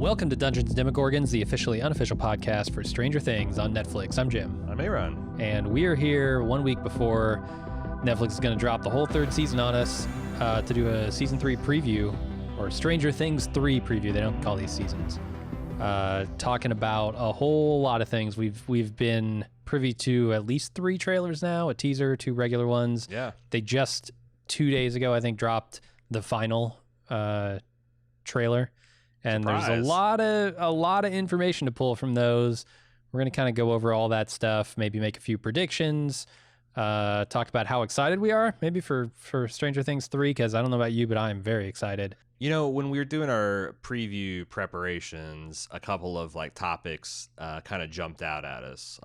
Welcome to Dungeons & Demogorgons, the officially unofficial podcast for Stranger Things on Netflix. I'm Jim. I'm Aaron. And we are here 1 week before Netflix is going to drop the whole third season on us to do a season 3 preview, or Stranger Things 3 preview. They don't call these seasons. Talking about a whole lot of things. We've been privy to at least 3 trailers now, a teaser, 2 regular ones. Yeah. They just 2 days ago, I think, dropped the final trailer. And Surprise. There's a lot of information to pull from those. We're going to kind of go over all that stuff, maybe make a few predictions, talk about how excited we are, maybe for Stranger Things 3, because I don't know about you, but I'm very excited. You know, when we were doing our preview preparations, a couple of topics kind of jumped out at us.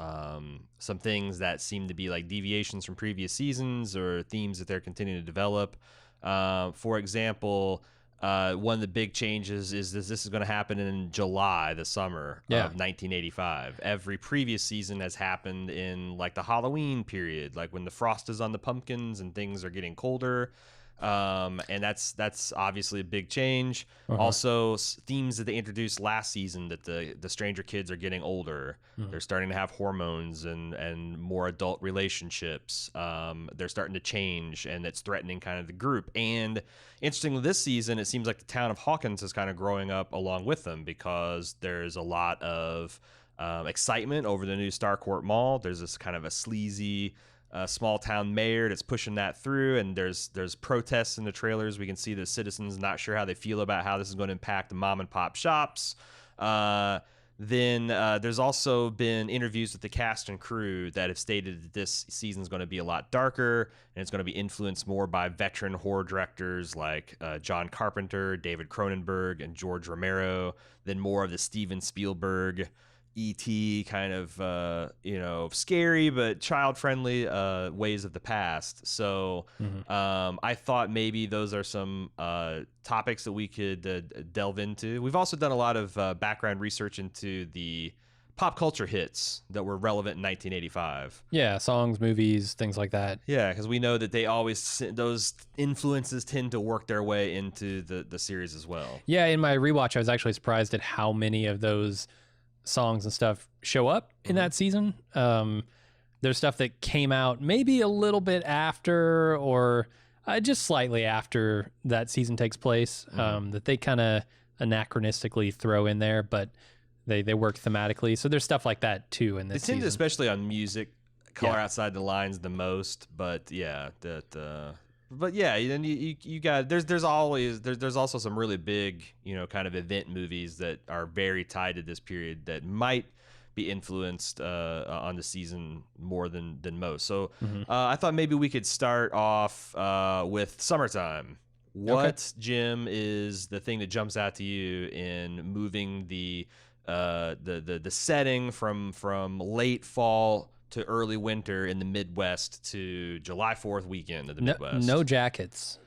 Some things that seem to be like deviations from previous seasons or themes that they're continuing to develop. For example, one of the big changes is this is going to happen in July, the summer of 1985. Every previous season has happened in the Halloween period, like when the frost is on the pumpkins and things are getting colder. And that's obviously a big change. Also, themes that they introduced last season, that the stranger kids are getting older. They're starting to have hormones and more adult relationships. They're starting to change, and it's threatening kind of the group. And interestingly, this season, it seems like the town of Hawkins is kind of growing up along with them, because there's a lot of excitement over the new Starcourt Mall. There's this kind of a sleazy small town mayor that's pushing that through, and there's protests in the trailers. We can see the citizens not sure how they feel about how this is going to impact the mom and pop shops. Then there's also been interviews with the cast and crew that have stated that this season is going to be a lot darker, and it's going to be influenced more by veteran horror directors like John Carpenter, David Cronenberg, and George Romero, than more of the Steven Spielberg, E.T. kind of, scary but child-friendly ways of the past. So I thought maybe those are some topics that we could delve into. We've also done a lot of background research into the pop culture hits that were relevant in 1985. Yeah, songs, movies, things like that. Yeah, because we know that those influences tend to work their way into the series as well. Yeah, in my rewatch, I was actually surprised at how many of those songs and stuff show up in that season. There's stuff that came out maybe a little bit after, or just slightly after that season takes place, that they kind of anachronistically throw in there, but they work thematically. So there's stuff like that too in this season. They tend to, especially on music, color outside the lines the most. But yeah, But yeah, then you got there's also some really big kind of event movies that are very tied to this period that might be influenced on the season more than most. So I thought maybe we could start off with summertime. What, Jim, is the thing that jumps out to you in moving the setting from late fall to early winter in the Midwest to July 4th weekend of the Midwest? No jackets.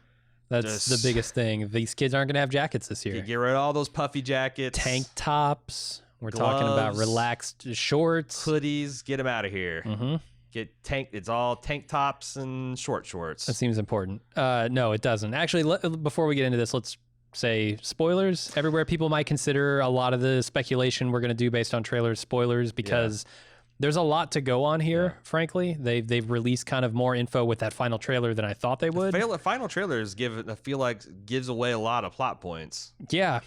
That's the biggest thing. These kids aren't going to have jackets this year. You get rid of all those puffy jackets. Tank tops. We're gloves, talking about relaxed shorts. Hoodies. Get them out of here. It's all tank tops and short shorts. That seems important. No, it doesn't. Actually, before we get into this, let's say spoilers. Everywhere people might consider a lot of the speculation we're going to do based on trailers spoilers, because there's a lot to go on here, frankly. They've released kind of more info with that final trailer than I thought they would. Final trailers gives away a lot of plot points. Yeah,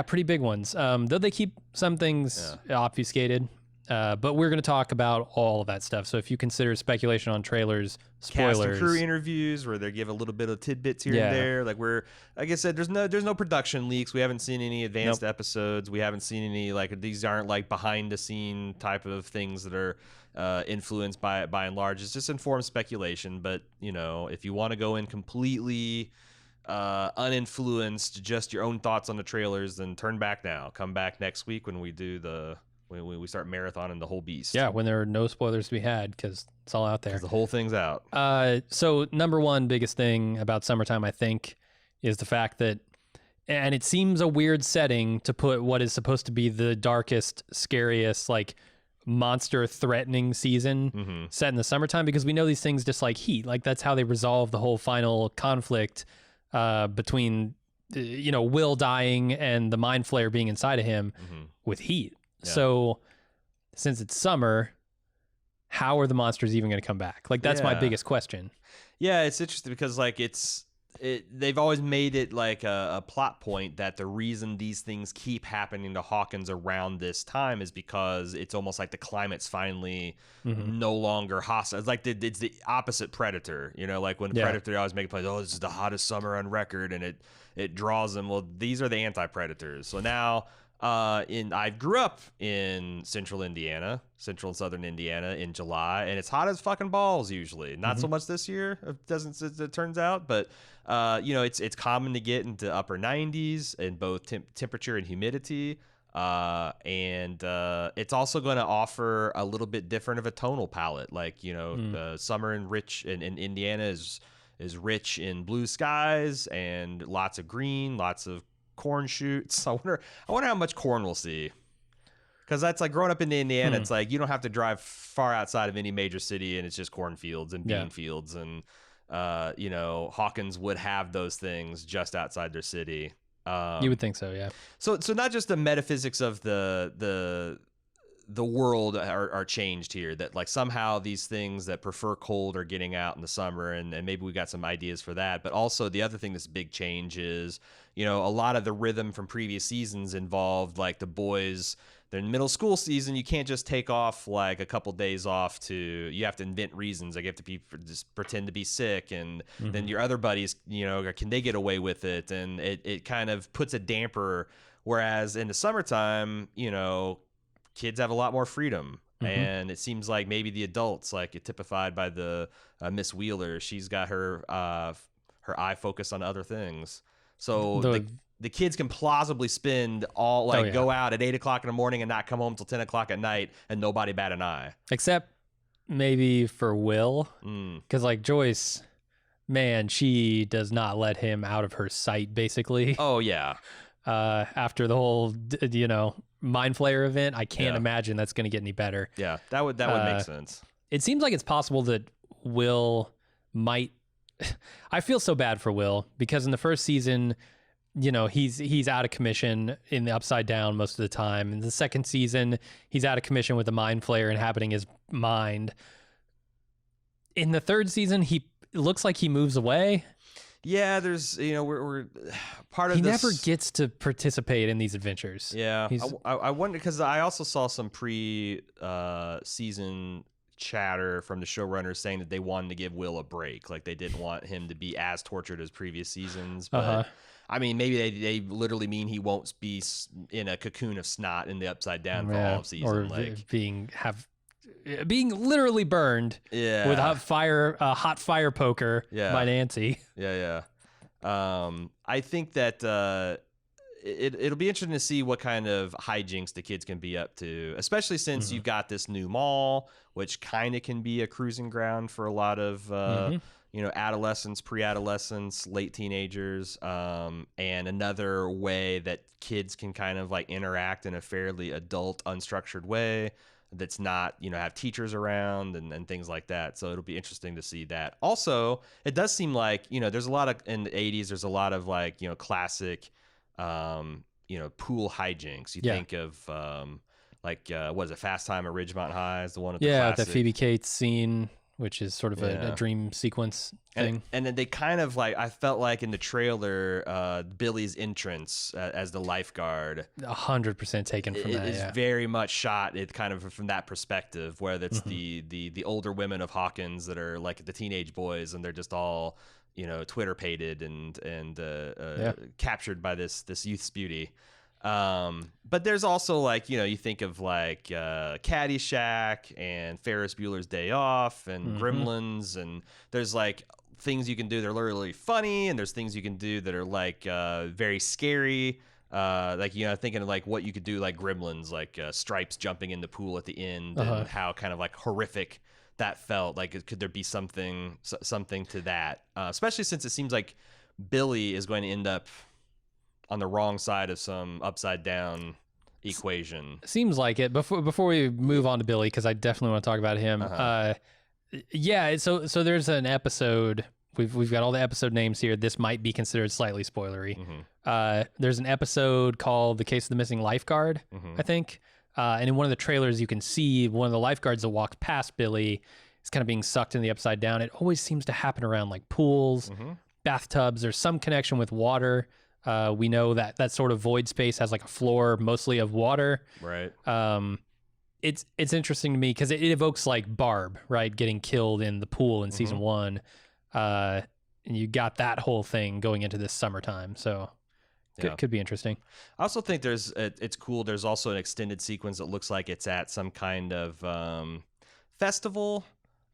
pretty big ones. Though they keep some things obfuscated. But we're going to talk about all of that stuff. So if you consider speculation on trailers, spoilers. Cast and crew interviews where they give a little bit of tidbits here and there. Like I said, there's no production leaks. We haven't seen any advanced episodes. We haven't seen any, these aren't behind the scene type of things that are influenced by and large. It's just informed speculation. But, if you want to go in completely uninfluenced, just your own thoughts on the trailers, then turn back now. Come back next week when we do when we start marathoning the whole beast. Yeah, when there are no spoilers to be had, because it's all out there. The whole thing's out. So number one biggest thing about summertime, I think, is the fact that, and it seems a weird setting to put what is supposed to be the darkest, scariest, monster threatening season set in the summertime, because we know these things just like heat. That's how they resolve the whole final conflict between Will dying and the mind flare being inside of him with heat. Yeah. So since it's summer, how are the monsters even going to come back? Like, that's my biggest question. Yeah, it's interesting because like they've always made it like a plot point that the reason these things keep happening to Hawkins around this time is because it's almost like the climate's finally no longer hostile. It's like it's the opposite Predator, like when Predator always make a play, this is the hottest summer on record, and it draws them. Well, these are the anti-predators. So now I grew up in central and southern Indiana in July, and it's hot as fucking balls usually. Not so much this year, it turns out, but it's common to get into upper 90s in both temperature and humidity. And it's also going to offer a little bit different of a tonal palette. Like, summer in Indiana is rich in blue skies and lots of green, lots of corn shoots. I wonder how much corn we'll see. Because that's like growing up in Indiana, it's like you don't have to drive far outside of any major city, and it's just cornfields and bean fields. And, Hawkins would have those things just outside their city. You would think so, yeah. So not just the metaphysics of the world are changed here, that like somehow these things that prefer cold are getting out in the summer, and maybe we got some ideas for that. But also the other thing that's a big change is, a lot of the rhythm from previous seasons involved like the boys, they're in middle school season. You can't just take off like a couple days off you have to invent reasons. Like you have to just pretend to be sick, and then your other buddies, can they get away with it? And it kind of puts a damper. Whereas in the summertime, kids have a lot more freedom. And it seems like maybe the adults, like typified by the Miss Wheeler, she's got her eye focused on other things. So the kids can plausibly spend go out at 8 o'clock in the morning and not come home till 10 o'clock at night, and nobody bat an eye. Except maybe for Will, because like Joyce, man, she does not let him out of her sight, basically. Oh yeah. After the whole, mind flayer event, I can't imagine that's going to get any better. Yeah, that would make sense. It seems like it's possible that Will might. I feel so bad for Will because in the first season, he's out of commission in the Upside Down most of the time. In the second season, he's out of commission with the mind flayer inhabiting his mind. In the third season, it looks like he moves away. Yeah, there's, we're part of this. He never gets to participate in these adventures. Yeah, I wonder, because I also saw some pre-season chatter from the showrunners saying that they wanted to give Will a break. Like they didn't want him to be as tortured as previous seasons. But I mean, maybe they literally mean he won't be in a cocoon of snot in the Upside Down for all of season. Or being literally burned with a hot fire poker by Nancy. Yeah. I think that it'll be interesting to see what kind of hijinks the kids can be up to, especially since you've got this new mall, which kind of can be a cruising ground for a lot of adolescents, pre-adolescents, late teenagers, and another way that kids can kind of like interact in a fairly adult, unstructured way that's not, have teachers around and things like that. So it'll be interesting to see that. Also, it does seem like, there's a lot of, in the 80s, there's a lot of like, classic, pool hijinks. You think of, what is it, Fast Time at Ridgemont High is the one at the classic. The Phoebe Cates scene, which is sort of a dream sequence thing. And then they kind of like, I felt like in the trailer, Billy's entrance as the lifeguard, 100% taken from that. It's very much shot it kind of from that perspective, where that's the older women of Hawkins that are like the teenage boys, and they're just all Twitter pated and captured by this youth's beauty. But there's also like, you think of like Caddyshack and Ferris Bueller's Day Off and Gremlins, and there's like things you can do that are literally funny, and there's things you can do that are like very scary. Like, thinking of like what you could do, like Gremlins, like Stripes jumping in the pool at the end, and how kind of like horrific that felt. Like, could there be something to that? Especially since it seems like Billy is going to end up on the wrong side of some upside down equation. Seems like it. Before we move on to Billy, because I definitely want to talk about him. So there's an episode we've got all the episode names here. This might be considered slightly spoilery. There's an episode called "The Case of the Missing Lifeguard," I think, and in one of the trailers you can see one of the lifeguards that walks past Billy is kind of being sucked in the upside down. It always seems to happen around like pools, bathtubs. There's some connection with water. We know that that sort of void space has like a floor mostly of water. Right. It's interesting to me because it evokes like Barb, right, getting killed in the pool in season 1, and you got that whole thing going into this summertime, so could be interesting. I also think it's cool. There's also an extended sequence that looks like it's at some kind of festival.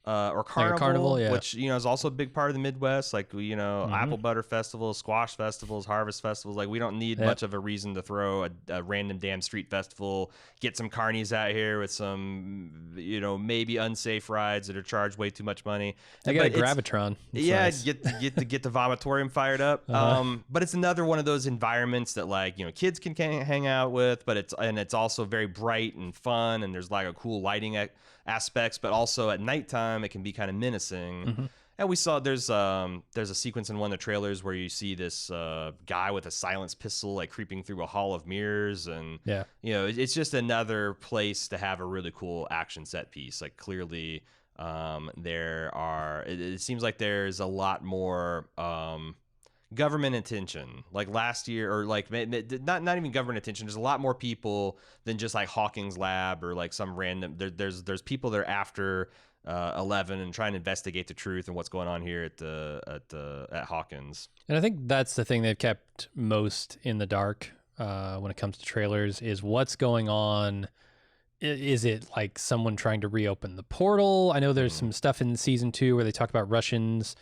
Or carnival, like a carnival, yeah. Which is also a big part of the Midwest. Like apple butter festivals, squash festivals, harvest festivals. Like we don't need much of a reason to throw a random damn street festival. Get some carnies out here with some maybe unsafe rides that are charged way too much money. They got a Gravitron. Nice. Get the vomitorium fired up. But it's another one of those environments that like kids can hang out with. But it's also very bright and fun, and there's like a cool lighting aspects, but also at nighttime it can be kind of menacing. And we saw there's a sequence in one of the trailers where you see this guy with a silenced pistol like creeping through a hall of mirrors, and it's just another place to have a really cool action set piece. Like clearly it seems like there's a lot more government attention like last year, or like not even government attention. There's a lot more people than just like Hawkins Lab or like some random there's people that are after 11 and trying to investigate the truth and what's going on here at Hawkins. And I think that's the thing they've kept most in the dark when it comes to trailers is what's going on. Is it like someone trying to reopen the portal? I know there's some stuff in season 2 where they talk about Russians.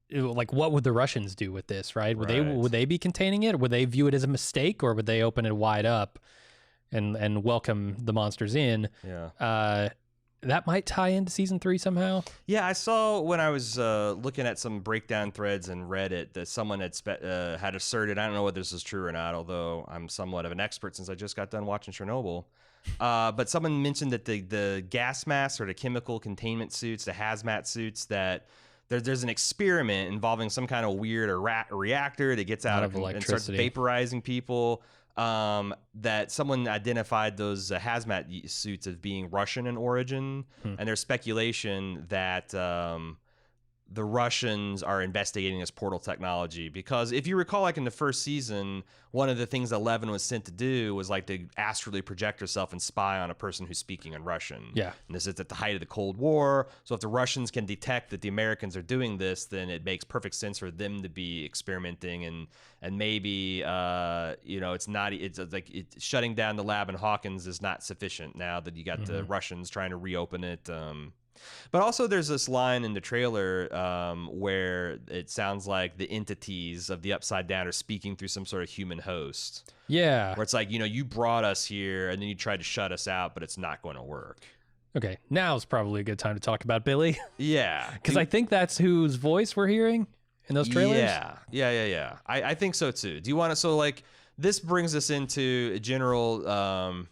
Like what would the Russians do with this, right? Would they be containing it? Or would they view it as a mistake, or would they open it wide up and welcome the monsters in? That might tie into season 3 somehow. Yeah, I saw when I was looking at some breakdown threads in Reddit that someone had asserted, I don't know whether this is true or not, although I'm somewhat of an expert since I just got done watching Chernobyl. But someone mentioned that the gas masks or the chemical containment suits, the hazmat suits, that there's an experiment involving some kind of weird reactor that gets out of and starts vaporizing people. That someone identified those hazmat suits as being Russian in origin, and there's speculation that the Russians are investigating this portal technology, because if you recall, like in the first season, one of the things 11 was sent to do was like to astrally project herself and spy on a person who's speaking in Russian. Yeah. And this is at the height of the Cold War. So if the Russians can detect that the Americans are doing this, then it makes perfect sense for them to be experimenting, and maybe it's shutting down the lab in Hawkins is not sufficient now that you got the Russians trying to reopen it. But also there's this line in the trailer where it sounds like the entities of the Upside Down are speaking through some sort of human host. Yeah. Where it's like, you brought us here and then you tried to shut us out, but it's not going to work. Okay, now's probably a good time to talk about Billy. Yeah. Because I think that's whose voice we're hearing in those trailers. Yeah. I think so too. Do you want to, so like, this brings us into a general...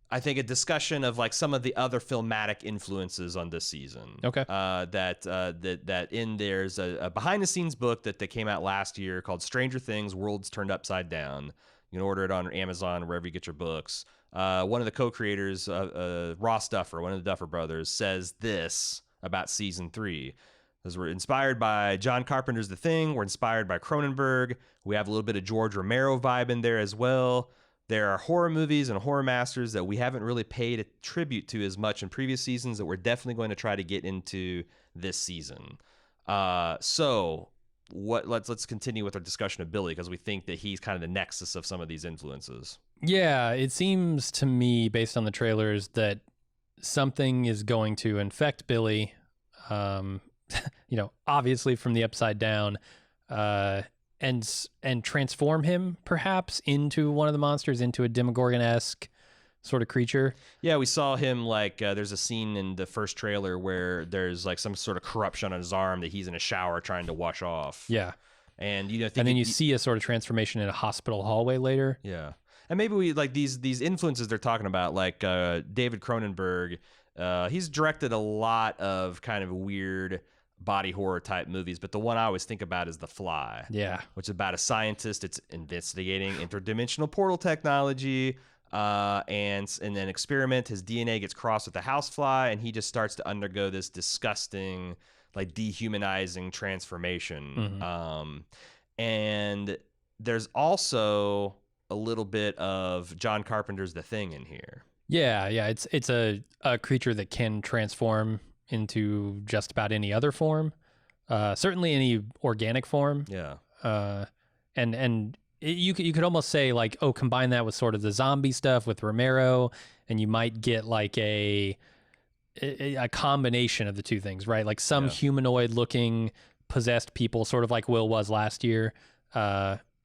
I think a discussion of like some of the other filmatic influences on this season. Okay. That in there's a behind the scenes book that came out last year called Stranger Things: Worlds Turned Upside Down. You can order it on Amazon or wherever you get your books. One of the co-creators, Ross Duffer, one of the Duffer brothers, says this about season 3. Because we're inspired by John Carpenter's The Thing. We're inspired by Cronenberg. We have a little bit of George Romero vibe in there as well. There are horror movies and horror masters that we haven't really paid a tribute to as much in previous seasons that we're definitely going to try to get into this season. So let's continue with our discussion of Billy, because we think that he's kind of the nexus of some of these influences. Yeah, it seems to me, based on the trailers, that something is going to infect Billy, obviously from the Upside Down, and transform him perhaps into one of the monsters, into a Demogorgon-esque sort of creature. Yeah, we saw him like there's a scene in the first trailer where there's like some sort of corruption on his arm that he's in a shower trying to wash off. Yeah. And and then you see a sort of transformation in a hospital hallway later. Yeah. And maybe we like these influences they're talking about, like David Cronenberg, he's directed a lot of kind of weird body horror type movies, but the one I always think about is The Fly. Yeah. Which is about a scientist that's investigating interdimensional portal technology, and in an experiment, his DNA gets crossed with a housefly, and he just starts to undergo this disgusting, like, dehumanizing transformation. And there's also a little bit of John Carpenter's The Thing in here. Yeah, it's a creature that can transform into just about any other form, certainly any organic form. Yeah. You could almost say, like, oh, combine that with sort of the zombie stuff with Romero, and you might get like a combination of the two things, right? Like some humanoid looking possessed people, sort of like Will was last year,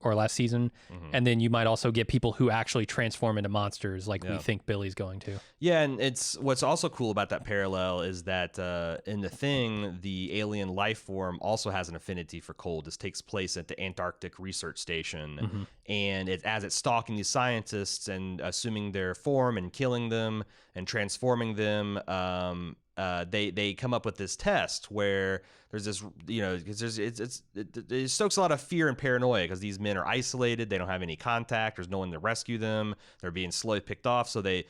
or last season. And then you might also get people who actually transform into monsters, like we think Billy's going to. Yeah, and it's what's also cool about that parallel is that in The Thing, the alien life form also has an affinity for cold. This takes place at the Antarctic Research Station, and as it's stalking these scientists and assuming their form and killing them and transforming them, they come up with this test where there's this, because it stokes a lot of fear and paranoia because these men are isolated, they don't have any contact, there's no one to rescue them, they're being slowly picked off, so they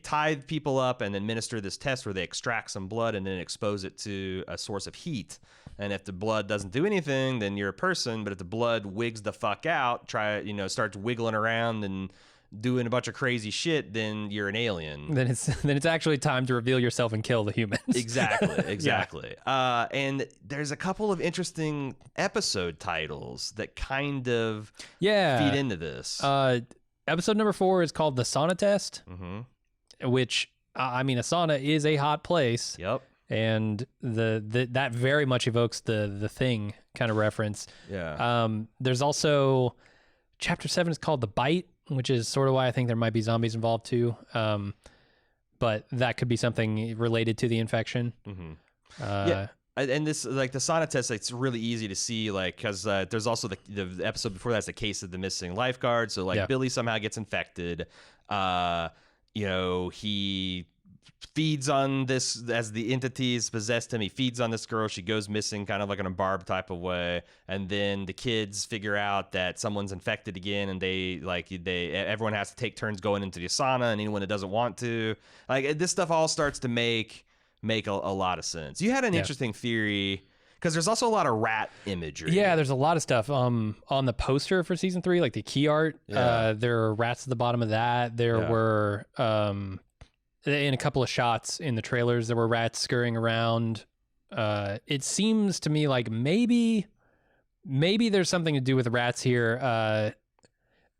tie people up and administer this test where they extract some blood and then expose it to a source of heat. And if the blood doesn't do anything, then you're a person, but if the blood wigs the fuck out, starts wiggling around and doing a bunch of crazy shit, then you're an alien. Then it's actually time to reveal yourself and kill the humans. Exactly. And there's a couple of interesting episode titles that kind of feed into this. Episode number 4 is called The Sauna Test, which, I mean, a sauna is a hot place. Yep. And that very much evokes the Thing kind of reference. Yeah. There's also chapter 7 is called The Bite, which is sort of why I think there might be zombies involved too. But that could be something related to the infection. Yeah. And this, like the sauna test, it's really easy to see, like, because there's also the episode before that's the case of the missing lifeguard. So, like, Billy somehow gets infected. He feeds on this, as the entities possessed him, he feeds on this girl, she goes missing kind of like in a Barb type of way, and then the kids figure out that someone's infected again, and everyone has to take turns going into the sauna, and anyone that doesn't want to, like, this stuff all starts to make a lot of sense. You had an interesting theory, because there's also a lot of rat imagery. Yeah, there's a lot of stuff on the poster for season 3, like the key art. There are rats at the bottom of that. There were in a couple of shots in the trailers, there were rats scurrying around. It seems to me like maybe there's something to do with rats here.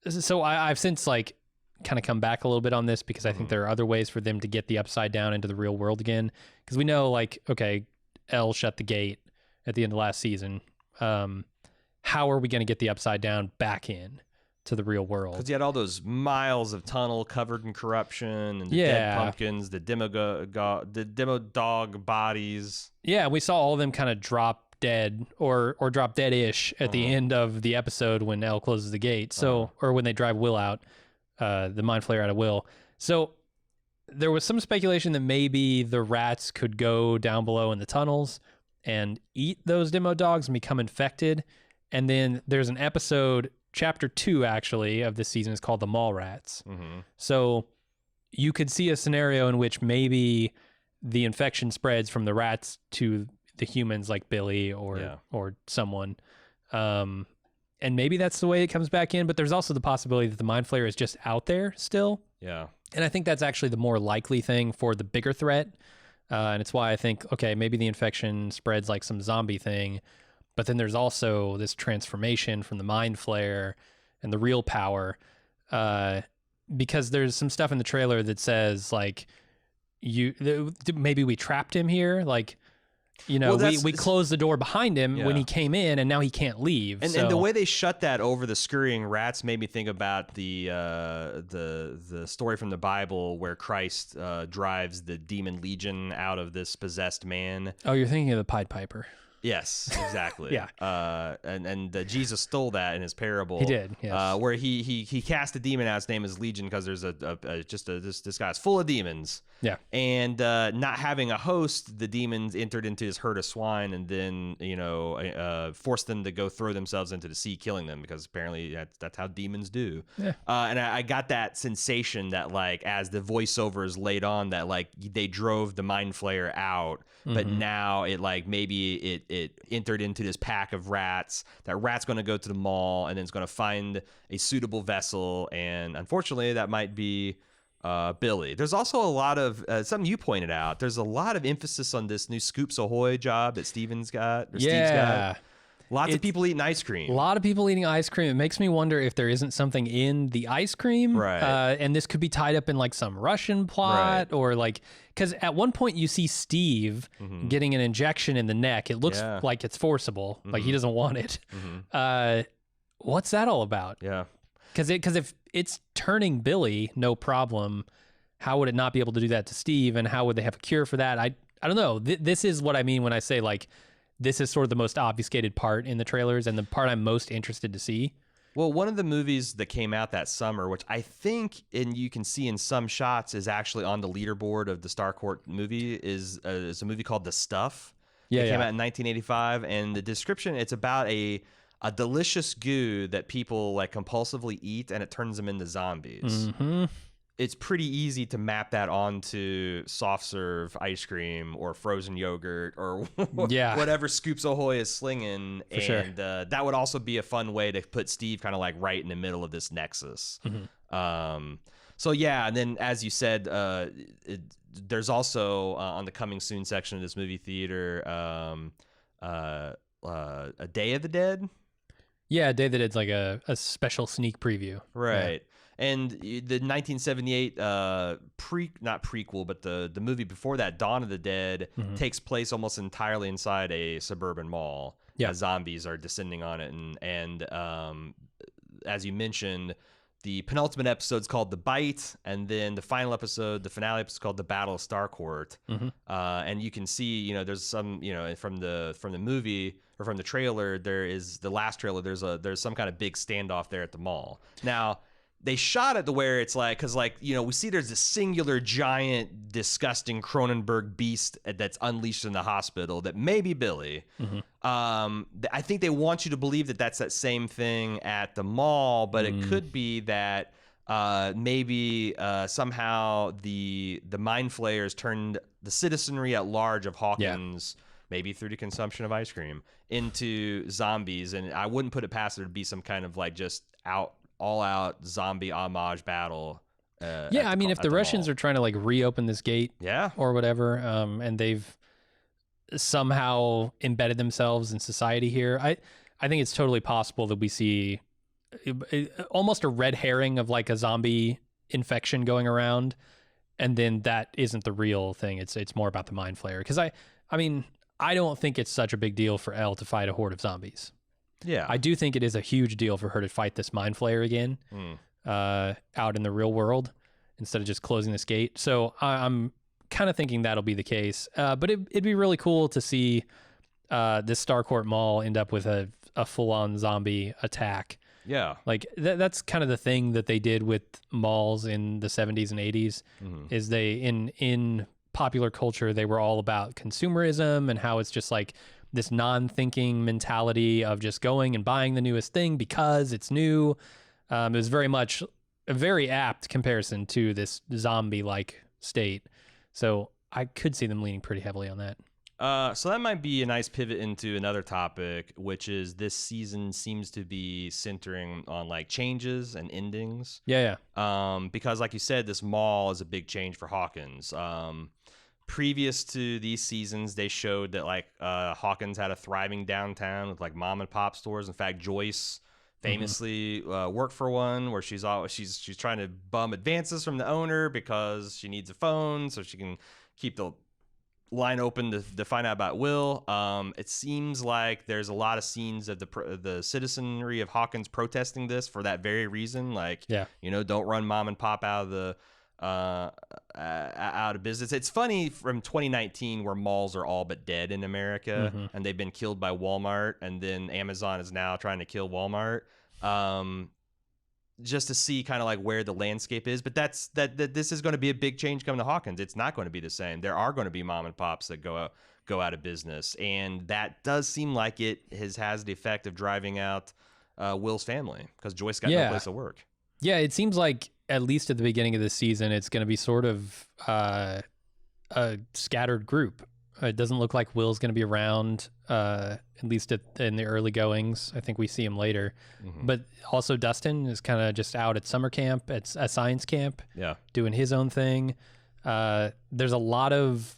So I've since, like, kind of come back a little bit on this, because I think there are other ways for them to get the Upside Down into the real world again. Because we know, like, okay, Elle shut the gate at the end of last season. How are we going to get the Upside Down back in to the real world? Because you had all those miles of tunnel covered in corruption, and the dead pumpkins, the demo dog bodies. Yeah, we saw all of them kind of drop dead or drop dead-ish at the end of the episode when Elle closes the gate. So or when they drive Will out, the mind flare out of Will. So there was some speculation that maybe the rats could go down below in the tunnels and eat those demo dogs and become infected. And then there's an episode, chapter 2 actually of this season, is called The Mall Rats. So you could see a scenario in which maybe the infection spreads from the rats to the humans, like Billy or someone. And maybe that's the way it comes back in, but there's also the possibility that the mind flayer is just out there still. Yeah. And I think that's actually the more likely thing for the bigger threat. And it's why I think, okay, maybe the infection spreads like some zombie thing, but then there's also this transformation from the mind flare and the real power, because there's some stuff in the trailer that says, like, maybe we trapped him here, like, we closed the door behind him when he came in, and now he can't leave. And the way they shut that over the scurrying rats made me think about the story from the Bible where Christ drives the demon legion out of this possessed man. Oh, you're thinking of the Pied Piper. Yes, exactly. Yeah. And Jesus stole that in his parable. He did, yes. Where he cast a demon out. His name is Legion because there's this guy's full of demons. Yeah. And not having a host, the demons entered into his herd of swine and then, forced them to go throw themselves into the sea, killing them, because apparently that's how demons do. Yeah. And I got that sensation that, like, as the voiceover is laid on, that, like, they drove the Mind Flayer out, but now it, like, maybe it entered into this pack of rats. That rat's going to go to the mall and then it's going to find a suitable vessel. And unfortunately, that might be Billy. There's also a lot of something you pointed out. There's a lot of emphasis on this new Scoops Ahoy job that Steve's got. Lots of people eating ice cream. A lot of people eating ice cream. It makes me wonder if there isn't something in the ice cream. Right. And this could be tied up in like some Russian plot, or like, because at one point you see Steve getting an injection in the neck. It looks like it's forcible, like he doesn't want it. What's that all about? Yeah. Because if it's turning Billy, no problem, how would it not be able to do that to Steve? And how would they have a cure for that? I don't know. This is what I mean when I say, like, this is sort of the most obfuscated part in the trailers and the part I'm most interested to see. Well, one of the movies that came out that summer, which I think, and you can see in some shots, is actually on the leaderboard of the Starcourt movie, is a movie called The Stuff. Yeah, It came out in 1985, and the description, it's about a delicious goo that people, like, compulsively eat, and it turns them into zombies. It's pretty easy to map that onto soft serve ice cream or frozen yogurt or whatever Scoops Ahoy is slinging. That would also be a fun way to put Steve kind of like right in the middle of this nexus. So yeah, and then as you said, there's also on the coming soon section of this movie theater, A Day of the Dead. Yeah, Day of the Dead's like a special sneak preview. Right. Yeah. And the 1978 not prequel, but the movie before that, Dawn of the Dead, takes place almost entirely inside a suburban mall. Yeah. As zombies are descending on it, and as you mentioned, the penultimate episode is called The Bite, and then the final episode, the finale episode, is called The Battle of Starcourt. And you can see, there's some, from the movie or from the trailer, there is the last trailer. There's some kind of big standoff there at the mall. Now, they shot it to where it's like, because, like, we see there's this singular, giant, disgusting Cronenberg beast that's unleashed in the hospital that may be Billy. I think they want you to believe that that's that same thing at the mall, but it could be that maybe somehow the Mind Flayers turned the citizenry at large of Hawkins, maybe through the consumption of ice cream, into zombies. And I wouldn't put it past there to be some kind of, like, just all-out zombie homage battle. I mean, if the Russians are trying to, like, reopen this gate, or whatever, and they've somehow embedded themselves in society here, I think it's totally possible that we see almost a red herring of, like, a zombie infection going around, and then that isn't the real thing. It's more about the Mind Flayer. Because I mean, I don't think it's such a big deal for Elle to fight a horde of zombies. Yeah, I do think it is a huge deal for her to fight this Mind Flayer again out in the real world instead of just closing this gate. So I'm kind of thinking that'll be the case. But it'd be really cool to see this Starcourt Mall end up with a full-on zombie attack. Yeah. Like, that's kind of the thing that they did with malls in the 70s and 80s, is they, in popular culture, they were all about consumerism and how it's just like this non-thinking mentality of just going and buying the newest thing because it's new. It was very much a very apt comparison to this zombie-like state. So I could see them leaning pretty heavily on that. So that might be a nice pivot into another topic, which is this season seems to be centering on, like, changes and endings. Yeah. Because, like you said, this mall is a big change for Hawkins. Previous to these seasons, they showed that, like, Hawkins had a thriving downtown with, like, mom and pop stores. In fact, Joyce famously worked for one where she's trying to bum advances from the owner because she needs a phone so she can keep the line open to find out about Will. It seems like there's a lot of scenes of the citizenry of Hawkins protesting this for that very reason. Like, don't run mom and pop out of out of business. It's funny from 2019 where malls are all but dead in America, and they've been killed by Walmart, and then Amazon is now trying to kill Walmart. Just to see kind of like where the landscape is, but that this is going to be a big change coming to Hawkins. It's not going to be the same. There are going to be mom and pops that go out of business, and that does seem like it has the effect of driving out Will's family because Joyce got no place to work. Yeah, it seems like at least at the beginning of this season, it's going to be sort of a scattered group. It doesn't look like Will's going to be around, at least in the early goings. I think we see him later. But also Dustin is kind of just out at summer camp, at a science camp, doing his own thing. There's a lot of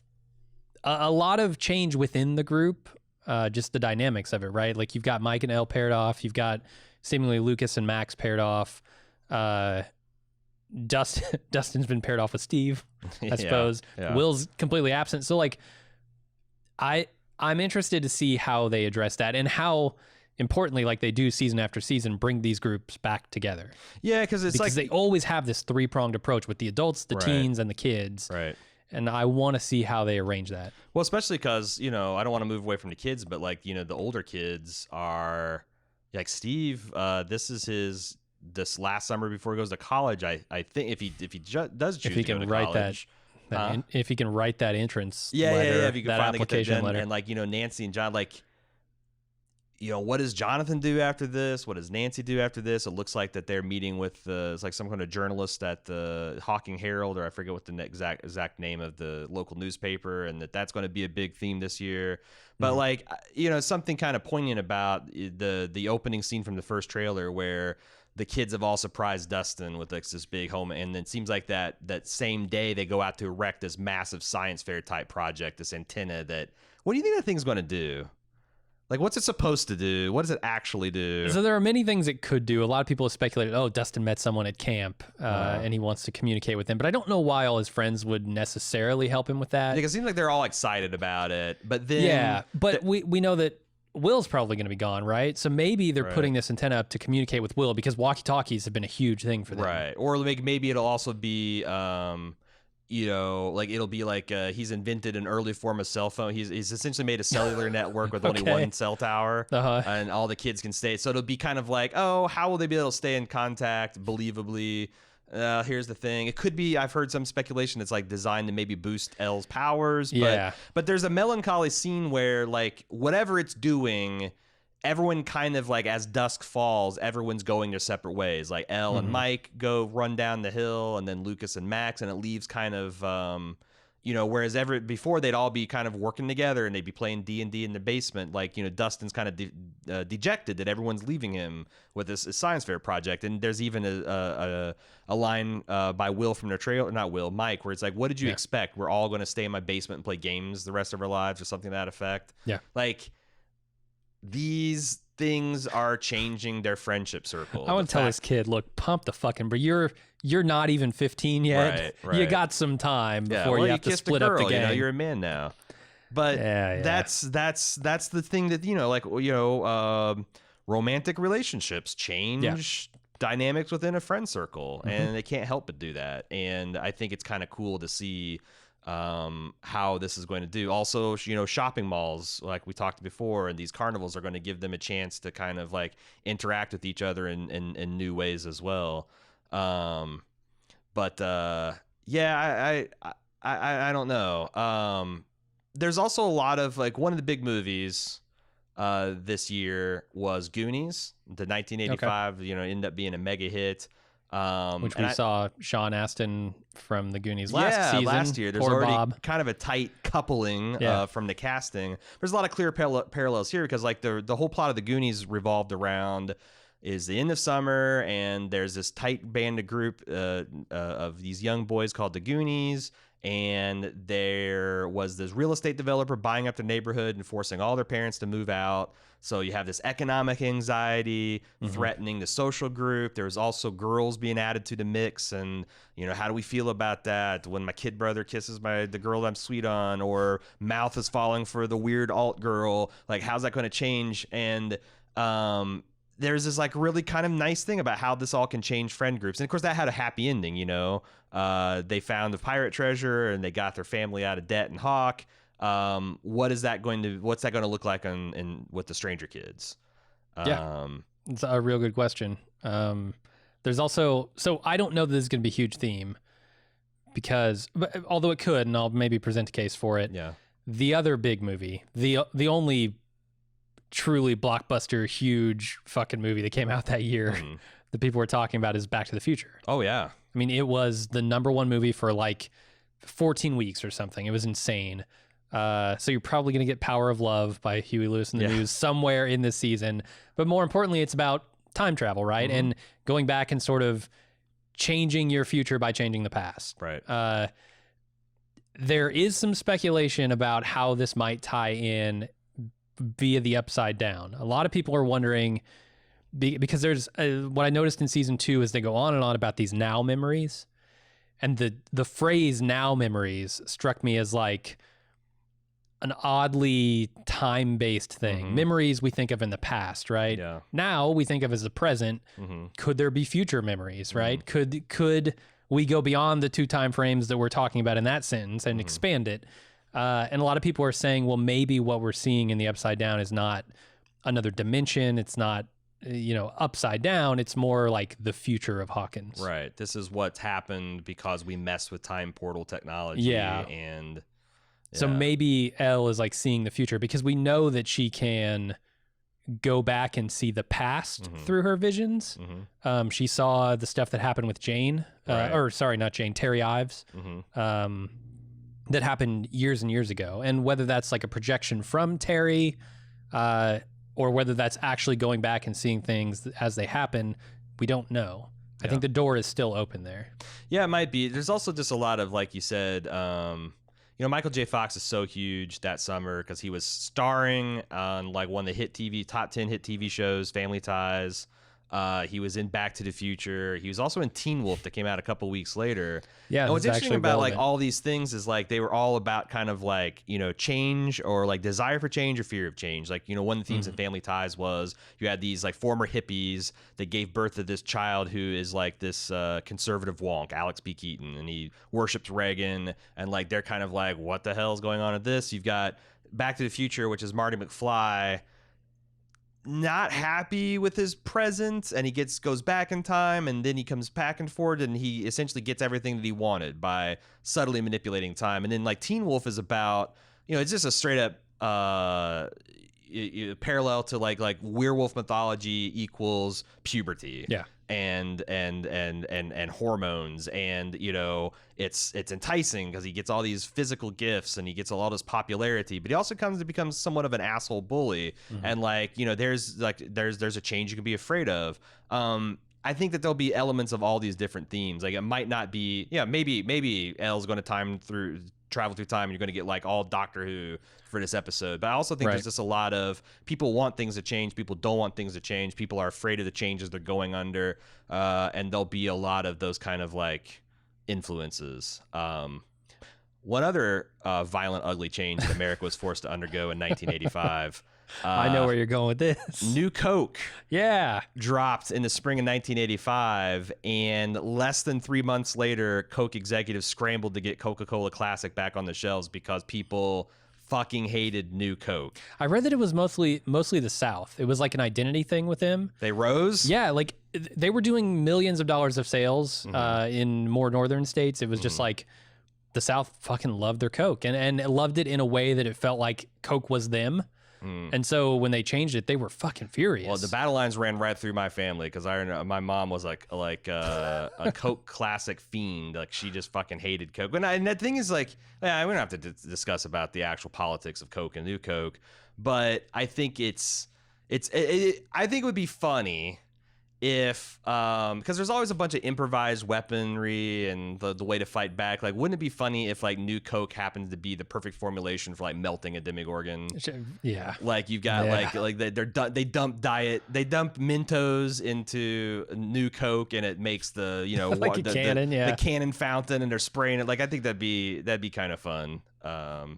change within the group, just the dynamics of it, right? Like you've got Mike and Elle paired off. You've got seemingly Lucas and Max paired off. Dustin's been paired off with Steve, I suppose. Will's completely absent. So like, I'm interested to see how they address that and how importantly, like they do season after season, bring these groups back together. Yeah, because they always have this 3-pronged approach with the adults, the teens, and the kids. Right. And I want to see how they arrange that. Well, especially because, I don't want to move away from the kids, but like, the older kids are like Steve, this last summer before he goes to college, I think if he does choose to go to college. If he can write that entrance letter, if he can finally application get that letter. And like, Nancy and John, like, what does Jonathan do after this? What does Nancy do after this? It looks like that they're meeting with it's like some kind of journalist at the Hawkins Herald, or I forget what the exact name of the local newspaper, and that's going to be a big theme this year. But like, something kind of poignant about the opening scene from the first trailer where the kids have all surprised Dustin with like this big home, and then it seems like that same day they go out to erect this massive science fair type project, this antenna that, what do you think that thing's going to do? Like, what's it supposed to do? What does it actually do? So there are many things it could do. A lot of people have speculated, Dustin met someone at camp and he wants to communicate with them. But I don't know why all his friends would necessarily help him with that. Because it seems like they're all excited about it. But then... Yeah, but we know that Will's probably going to be gone, right? So maybe they're putting this antenna up to communicate with Will because walkie-talkies have been a huge thing for them. Right. Or maybe it'll also be... like it'll be like he's invented an early form of cell phone. He's essentially made a cellular network with only one cell tower, and all the kids can stay. So it'll be kind of like, how will they be able to stay in contact believably? Here's the thing. It could be, I've heard some speculation it's like designed to maybe boost Elle's powers. But there's a melancholy scene where like whatever it's doing, everyone kind of like, as dusk falls, everyone's going their separate ways. Like Elle and Mike go run down the hill, and then Lucas and Max, and it leaves kind of, whereas before they'd all be kind of working together and they'd be playing D&D in the basement. Like, Dustin's kind of dejected that everyone's leaving him with this science fair project. And there's even a line by Will from their trailer, not Will, Mike, where it's like, what did you expect? We're all going to stay in my basement and play games the rest of our lives, or something to that effect. Yeah. Like, these things are changing their friendship circle. I want to tell this kid, look, pump the fucking, but you're not even 15 yet. Right. You got some time before you have to split up the gang. You're a man now. But that's the thing that, romantic relationships change dynamics within a friend circle, and they can't help but do that. And I think it's kind of cool to see how this is going to do. Also, shopping malls, like we talked before, and these carnivals are going to give them a chance to kind of like interact with each other in new ways as well. I don't know. There's also a lot of like, one of the big movies this year was Goonies, the 1985, ended up being a mega hit. Which we saw Sean Astin from the Goonies last season. Last year. There's already kind of a tight coupling from the casting. There's a lot of clear parallels here because like the whole plot of the Goonies revolved around is the end of summer, and there's this tight band of group of these young boys called the Goonies, and there was this real estate developer buying up the neighborhood and forcing all their parents to move out. So you have this economic anxiety threatening the social group. There's also girls being added to the mix, and how do we feel about that when my kid brother kisses the girl I'm sweet on, or mouth is falling for the weird alt girl? Like, how's that going to change? And there's this like really kind of nice thing about how this all can change friend groups. And of course that had a happy ending, you know. They found the pirate treasure and they got their family out of debt and Hawk. What's that going to look like with the Stranger Kids? It's a real good question. There's also, so I don't know that this is going to be a huge theme because, although it could, and I'll maybe present a case for it. Yeah. The other big movie, the only truly blockbuster, huge fucking movie that came out that year that people were talking about is Back to the Future. Oh yeah. I mean, it was the #1 movie for like 14 weeks or something. It was insane. So you're probably going to get Power of Love by Huey Lewis in the News somewhere in this season. But more importantly, it's about time travel, right? And going back and sort of changing your future by changing the past. Right. There is some speculation about how this might tie in via the Upside Down. A lot of people are wondering, because there's what I noticed in season 2 is they go on and on about these now memories. And the phrase now memories struck me as like an oddly time-based thing. Memories we think of in the past, right? Yeah. Now we think of as the present. Could there be future memories, right? Could we go beyond the 2 time frames that we're talking about in that sentence and expand it? And a lot of people are saying, well, maybe what we're seeing in the Upside Down is not another dimension. It's not, upside down. It's more like the future of Hawkins. Right. This is what's happened because we messed with time portal technology. Yeah. And so maybe Elle is like seeing the future because we know that she can go back and see the past through her visions. She saw the stuff that happened with Jane, or sorry, not Jane, Terry Ives. That happened years and years ago. And whether that's like a projection from Terry or whether that's actually going back and seeing things as they happen, we don't know. I think the door is still open there. Yeah, it might be. There's also just a lot of, like you said, Michael J. Fox is so huge that summer because he was starring on like one of the top 10 hit TV shows, Family Ties. He was in Back to the Future. He was also in Teen Wolf that came out a couple weeks later. Yeah, and what's interesting about like all these things is like they were all about kind of like, change or like desire for change or fear of change. Like, one of the themes in Family Ties was you had these like former hippies that gave birth to this child who is like this conservative wonk, Alex P. Keaton, and he worshipped Reagan, and like they're kind of like, what the hell is going on with this? You've got Back to the Future, which is Marty McFly, not happy with his present, and he goes back in time, and then he comes back and forward, and he essentially gets everything that he wanted by subtly manipulating time. And then like Teen Wolf is about, it's just a straight up parallel to like werewolf mythology equals puberty. Yeah. And hormones, and it's enticing because he gets all these physical gifts and he gets a lot of this popularity, but he also becomes somewhat of an asshole bully. And like there's a change you can be afraid of. I think that there'll be elements of all these different themes. Like it might not be, maybe Elle's going to travel through time and you're going to get like all Doctor Who for this episode. But I also think there's just a lot of people want things to change, people don't want things to change, people are afraid of the changes they're going under, and there'll be a lot of those kind of like influences. One other violent, ugly change that America was forced to undergo in 1985. I know where you're going with this. New Coke dropped in the spring of 1985, and less than 3 months later, Coke executives scrambled to get Coca-Cola Classic back on the shelves because people fucking hated New Coke. I read that it was mostly the South. It was like an identity thing with them. They rose? Yeah, like they were doing millions of dollars of sales in more northern states. It was just like the South fucking loved their Coke and loved it in a way that it felt like Coke was them. And so when they changed it, they were fucking furious. Well, the battle lines ran right through my family because my mom was like a Coke Classic fiend. Like she just fucking hated Coke. And the thing is, like, we don't have to discuss about the actual politics of Coke and New Coke, but I think I think it would be funny if because there's always a bunch of improvised weaponry and the way to fight back. Like, wouldn't it be funny if like New Coke happens to be the perfect formulation for like melting a Demogorgon? Yeah, like you've got like they dump Mentos into New Coke and it makes the like the cannon fountain, and they're spraying it. Like I think that'd be kind of fun.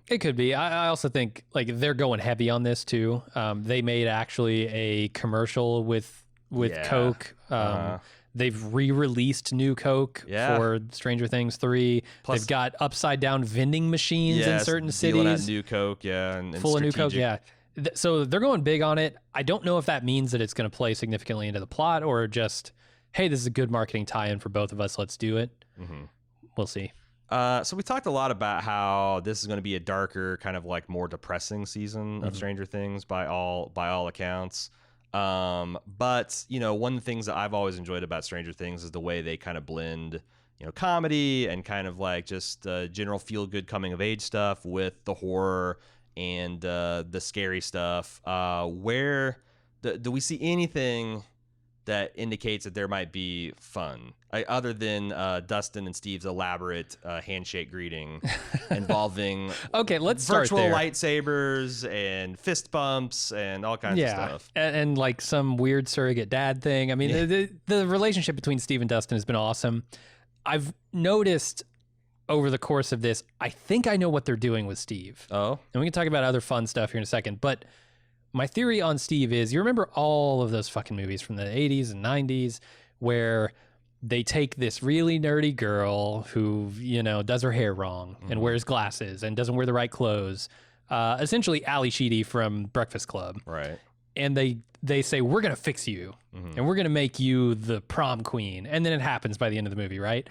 It could be. I also think like they're going heavy on this too. They made actually a commercial with with Yeah. Coke. They've re-released new Coke for Stranger Things 3. Plus, they've got upside down vending machines in certain dealing out cities. new Coke, and full of new Coke, strategic. So they're going big on it. I don't know if that means that it's going to play significantly into the plot or just, hey, this is a good marketing tie-in for both of us. Let's do it. We'll see. So we talked a lot about how this is going to be a darker, kind of like more depressing season of Stranger Things by all accounts. But one of the things that I've always enjoyed about Stranger Things is the way they kind of blend, comedy and kind of like just general feel good coming of age stuff with the horror and the scary stuff. Where do we see anything that indicates that there might be fun, other than Dustin and Steve's elaborate handshake greeting involving let's start virtual there. lightsabers and fist bumps and all kinds of stuff. And like some weird surrogate dad thing. I mean, the relationship between Steve and Dustin has been awesome. I've noticed over the course of this, I think I know what they're doing with Steve. Oh. And we can talk about other fun stuff here in a second, but my theory on Steve is, you remember all of those fucking movies from the 80s and 90s where they take this really nerdy girl who, does her hair wrong and wears glasses and doesn't wear the right clothes. Essentially Ali Sheedy from Breakfast Club. Right. And they say, we're going to fix you and we're going to make you the prom queen. And then it happens by the end of the movie, right?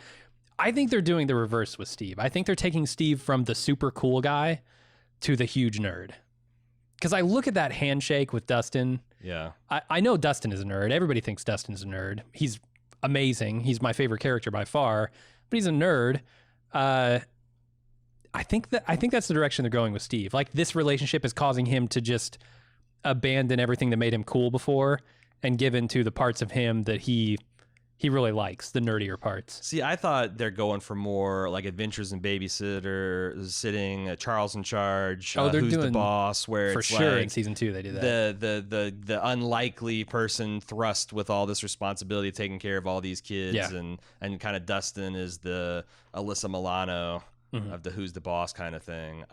I think they're doing the reverse with Steve. I think they're taking Steve from the super cool guy to the huge nerd. Because I look at that handshake with Dustin. Yeah. I know Dustin is a nerd. Everybody thinks Dustin's a nerd. He's amazing. He's my favorite character by far. But he's a nerd. I think that's the direction they're going with Steve. Like, this relationship is causing him to just abandon everything that made him cool before and give into the parts of him that he really likes, the nerdier parts. See, I thought they're going for more like Adventures in Babysitter, sitting Charles in Charge. They're Who's doing the boss? Where for it's sure like in season 2 they did that. The unlikely person thrust with all this responsibility of taking care of all these kids, and kind of Dustin is the Alyssa Milano of the Who's the Boss kind of thing.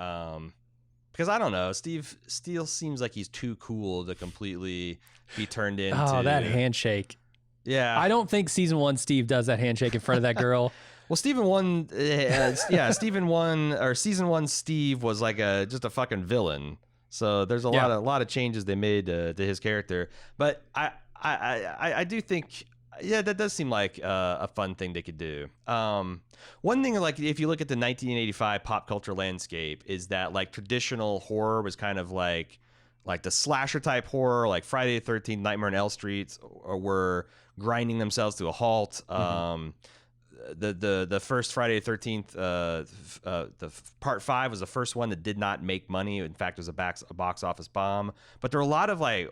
Because I don't know, Steve still seems like he's too cool to completely be turned into. Oh, that handshake. Yeah. I don't think season 1 Steve does that handshake in front of that girl. Well, season 1 Steve was like just a fucking villain. So there's a lot of changes they made to his character. But I do think, that does seem like a fun thing they could do. One thing, like, if you look at the 1985 pop culture landscape, is that like traditional horror was kind of like the slasher type horror, like Friday the 13th, Nightmare on Elm Street, were grinding themselves to a halt. The first Friday the 13th, the part 5 was the first one that did not make money. In fact, it was a box office bomb. But there are a lot of, like,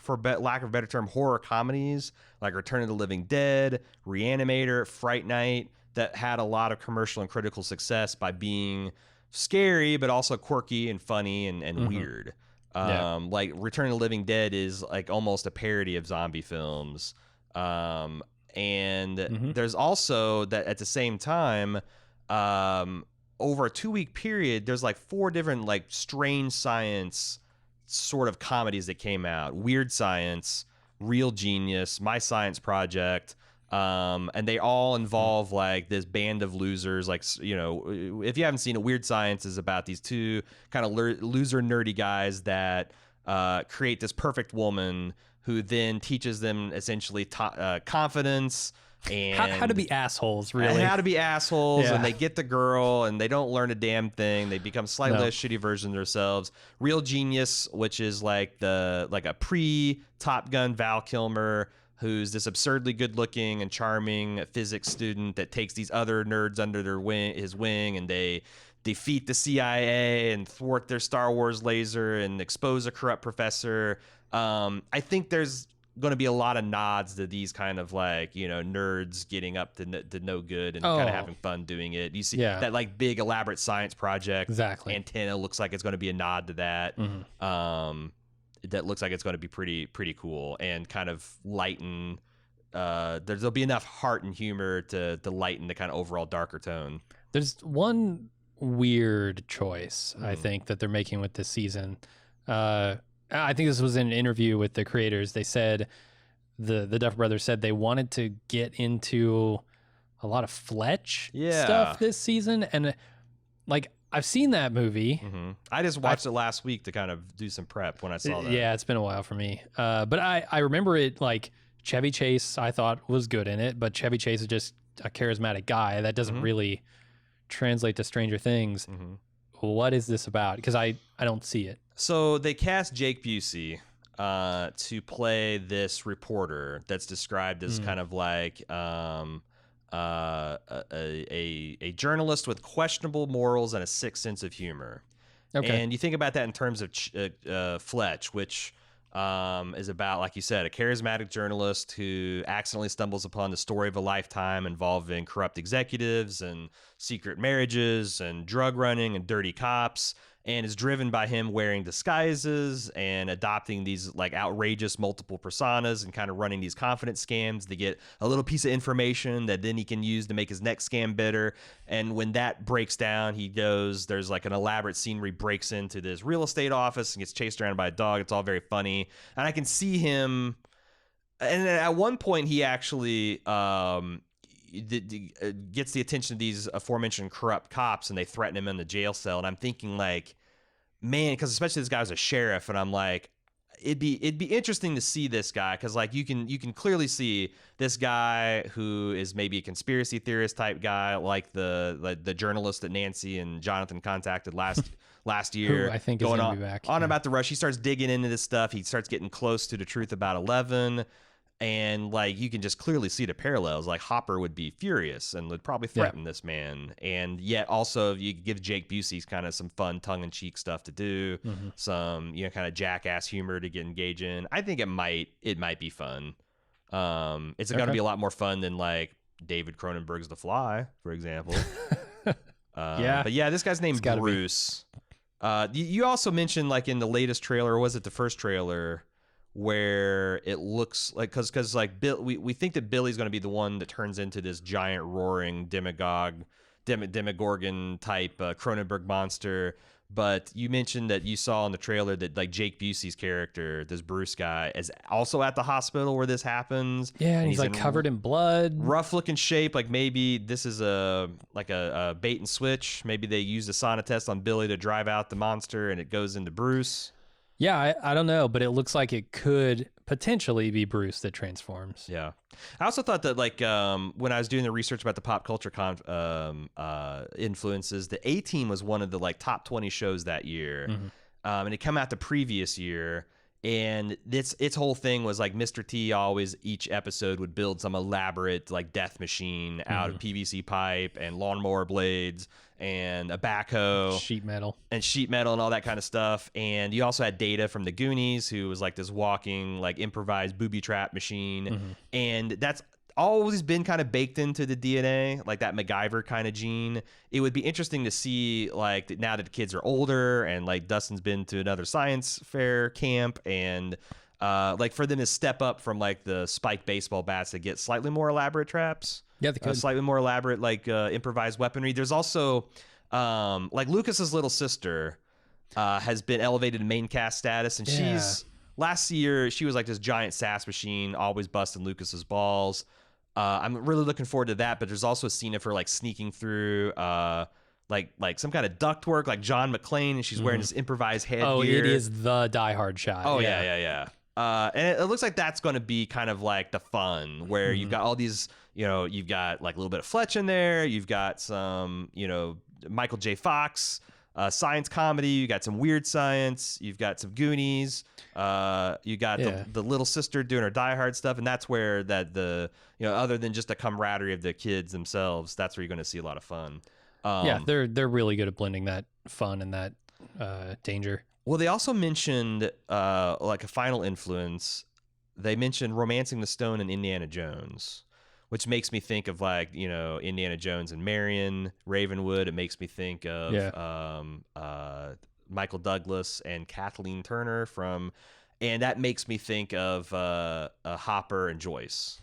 for lack of a better term, horror comedies like Return of the Living Dead, Reanimator, Fright Night, that had a lot of commercial and critical success by being scary but also quirky and funny and weird. Like Return of the Living Dead is like almost a parody of zombie films. And there's also that at the same time, over a 2-week period, there's like 4 different like strange science sort of comedies that came out. Weird Science, Real Genius, My Science Project. And they all involve like this band of losers. Like, if you haven't seen it, Weird Science is about these 2 kind of loser nerdy guys that create this perfect woman who then teaches them essentially confidence and how to be assholes, really. How to be assholes, and they get the girl, and they don't learn a damn thing. They become slightly less shitty versions of themselves. Real Genius, which is like a pre-Top Gun Val Kilmer, who's this absurdly good-looking and charming physics student that takes these other nerds under his wing, and they defeat the CIA and thwart their Star Wars laser and expose a corrupt professor. I think there's going to be a lot of nods to these kind of like, nerds getting up to no good and kind of having fun doing it. You see that like big elaborate science project. Exactly. Antenna looks like it's going to be a nod to that. That looks like it's going to be pretty cool and kind of lighten. There'll be enough heart and humor to lighten the kind of overall darker tone. There's one weird choice I think that they're making with this season. I think this was in an interview with the creators. They said the Duffer Brothers said they wanted to get into a lot of Fletch Yeah. stuff this season, and like I've seen that movie. I just watched it last week to kind of do some prep when I saw that. Yeah, it's been a while for me. But I remember it, like Chevy Chase I thought was good in it, but Chevy Chase is just a charismatic guy. That doesn't really translate to Stranger Things. What is this about? Because I don't see it. So they cast Jake Busey to play this reporter that's described as kind of like a journalist with questionable morals and a sick sense of humor. Okay. And you think about that in terms of Fletch, which is about, like you said, a charismatic journalist who accidentally stumbles upon the story of a lifetime involving corrupt executives and secret marriages and drug running and dirty cops, and is driven by him wearing disguises and adopting these like outrageous multiple personas and kind of running these confidence scams to get a little piece of information that then he can use to make his next scam better. And when that breaks down, there's like an elaborate scene where he breaks into this real estate office and gets chased around by a dog. It's all very funny. And I can see him. And at one point he actually gets the attention of these aforementioned corrupt cops, and they threaten him in the jail cell. And I'm thinking like, man, because especially this guy was a sheriff, and I'm like, it'd be interesting to see this guy, because like you can clearly see this guy who is maybe a conspiracy theorist type guy, like the journalist that Nancy and Jonathan contacted last year. Who I think going is on gonna be back. about the rush. He starts digging into this stuff. He starts getting close to the truth about 11. And like you can just clearly see the parallels. Like Hopper would be furious and would probably threaten this man, and yet also you give Jake Busey's kind of some fun tongue-in-cheek stuff to do, some kind of jackass humor to get engaged in. I think it might be fun. It's going to be a lot more fun than like David Cronenberg's The Fly, for example. But yeah, this guy's named Bruce. You also mentioned like in the latest trailer, or was it the first trailer, where it looks like, because like Bill, we think that Billy's going to be the one that turns into this giant roaring demogorgon type Cronenberg monster. But you mentioned that you saw in the trailer that like Jake Busey's character, this Bruce guy, is also at the hospital where this happens. Yeah, and he's like covered in blood, rough looking shape. Like maybe this is a bait and switch. Maybe they used a sauna test on Billy to drive out the monster, and it goes into Bruce. Yeah, I don't know, but it looks like it could potentially be Bruce that transforms. Yeah. I also thought that, like, when I was doing the research about the pop culture influences, the A-Team was one of the, like, top 20 shows that year. And it came out the previous year. And its whole thing was, like, Mr. T always, each episode, would build some elaborate, like, death machine out of PVC pipe and lawnmower blades and a backhoe, sheet metal and all that kind of stuff. And you also had Data from the Goonies, who was like this walking, like, improvised booby trap machine. And that's always been kind of baked into the DNA, like that MacGyver kind of gene. It would be interesting to see, like, now that the kids are older and like Dustin's been to another science fair camp, and like for them to step up from like the spiked baseball bats to get slightly more elaborate traps. Yeah, they could. Slightly more elaborate, like improvised weaponry. There's also like Lucas's little sister has been elevated to main cast status, and she's last year she was like this giant sass machine, always busting Lucas's balls. I'm really looking forward to that. But there's also a scene of her like sneaking through like some kind of ductwork, like John McClane, and she's wearing this improvised headgear. Oh, it is the Die Hard shot. Oh yeah. And it looks like that's going to be kind of like the fun, where you've got all these, you've got like a little bit of Fletch in there. You've got some, Michael J. Fox, science comedy. You got some weird science. You've got some Goonies. You got the little sister doing her Die Hard stuff. And that's where other than just the camaraderie of the kids themselves, that's where you're going to see a lot of fun. They're really good at blending that fun and that danger. Well, they also mentioned like a final influence. They mentioned Romancing the Stone and Indiana Jones, which makes me think of like, Indiana Jones and Marion, Ravenwood. It makes me think of Michael Douglas and Kathleen Turner and that makes me think of Hopper and Joyce.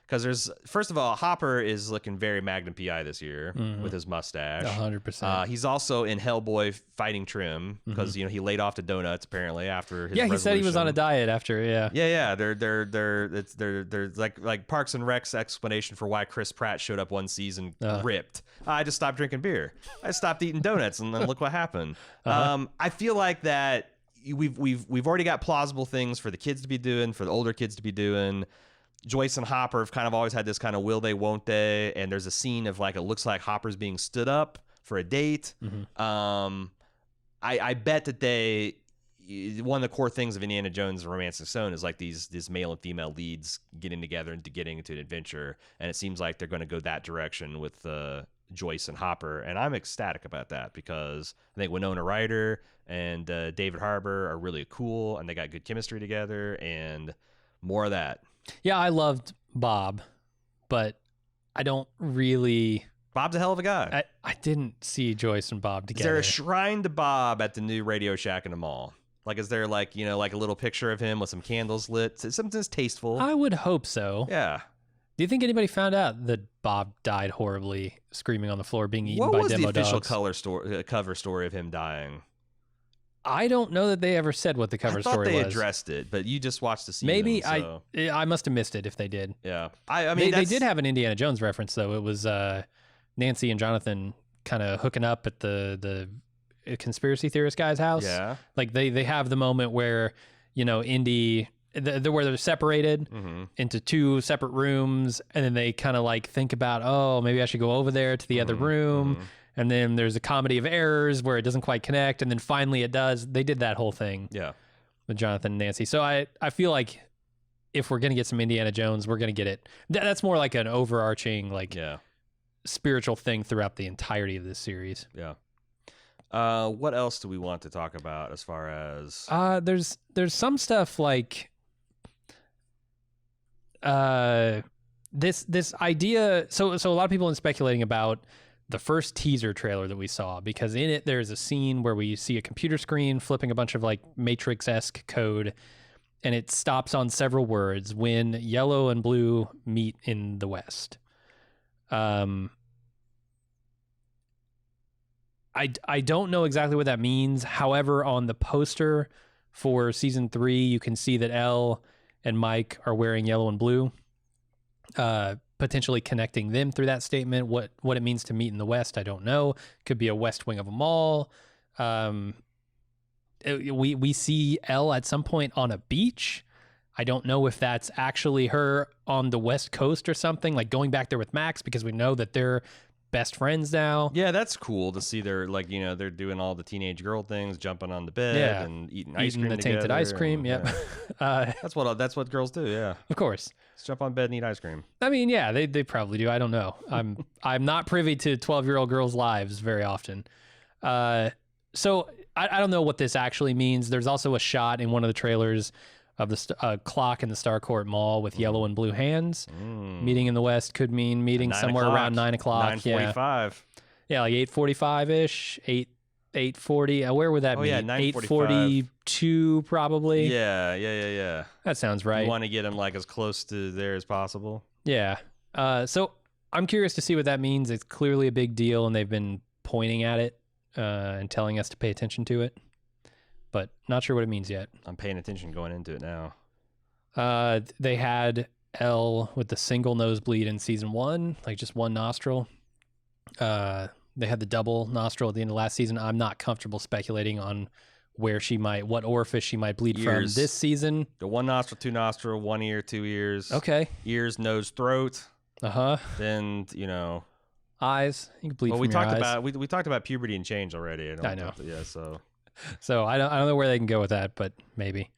Because there's, first of all, Hopper is looking very Magnum PI this year with his mustache. 100%. He's also in Hellboy fighting trim because he laid off the donuts apparently after his he said he was on a diet after. Yeah. They're like Parks and Rec's explanation for why Chris Pratt showed up one season ripped. I just stopped drinking beer. I stopped eating donuts, and then look what happened. I feel like that we've already got plausible things for the kids to be doing, for the older kids to be doing. Joyce and Hopper have kind of always had this kind of will they, won't they, and there's a scene of like it looks like Hopper's being stood up for a date. I bet that one of the core things of Indiana Jones and Romancing Stone is like these male and female leads getting together and getting into an adventure, and it seems like they're going to go that direction with Joyce and Hopper, and I'm ecstatic about that because I think Winona Ryder and David Harbour are really cool, and they got good chemistry together, and more of that. Yeah, I loved Bob, but I don't really... Bob's a hell of a guy. I didn't see Joyce and Bob together. Is there a shrine to Bob at the new Radio Shack in the mall? Like, is there like a little picture of him with some candles lit? Something that's tasteful. I would hope so. Yeah. Do you think anybody found out that Bob died horribly, screaming on the floor, being eaten by demo dogs? What was the official cover story of him dying? I don't know that they ever said what the cover story was. I thought they addressed it, but you just watched the season. Maybe so. I must have missed it if they did. Yeah. I mean, they did have an Indiana Jones reference, though. It was Nancy and Jonathan kind of hooking up at the conspiracy theorist guy's house. Yeah. Like they have the moment where, Indy... where they're separated into two separate rooms, and then they kind of like think about, oh, maybe I should go over there to the other room. And then there's a comedy of errors where it doesn't quite connect, and then finally it does. They did that whole thing with Jonathan and Nancy. So I feel like if we're going to get some Indiana Jones, we're going to get it. That's more like an overarching spiritual thing throughout the entirety of this series. Yeah. What else do we want to talk about as far as... There's some stuff like... this idea, so a lot of people have been speculating about the first teaser trailer that we saw, because in it there's a scene where we see a computer screen flipping a bunch of like Matrix-esque code, and it stops on several words: when yellow and blue meet in the West. I don't know exactly what that means. However, on the poster for season 3, you can see that Elle and Mike are wearing yellow and blue, potentially connecting them through that statement. What it means to meet in the West, I don't know. Could be a west wing of a mall. We see Elle at some point on a beach. I don't know if that's actually her on the West Coast or something, like going back there with Max, because we know that they're best friends now. Yeah, that's cool to see. They're like, they're doing all the teenage girl things, jumping on the bed and eating ice cream the tainted ice cream. And, that's what girls do. Yeah, of course. Let's jump on bed and eat ice cream. I mean, yeah, they probably do. I don't know. I'm not privy to 12-year-old girls' lives very often. So I don't know what this actually means. There's also a shot in one of the trailers of the clock in the Starcourt Mall with yellow and blue hands. Meeting in the West could mean meeting somewhere around 9 o'clock. 9:45. Yeah, like 8:45-ish, 8:40. Where would that be? 8:42 probably. Yeah. That sounds right. You want to get them like as close to there as possible. Yeah. So I'm curious to see what that means. It's clearly a big deal, and they've been pointing at it and telling us to pay attention to it, but not sure what it means yet. I'm paying attention going into it now. They had Elle with the single nosebleed in season 1, like just one nostril. They had the double nostril at the end of last season. I'm not comfortable speculating on what orifice she might bleed from this season. The one nostril, two nostril, 1 ear, 2 ears. Okay. Ears, nose, throat. Then, eyes. You can bleed from your eyes. We talked about puberty and change already. I know. So I don't know where they can go with that, but maybe.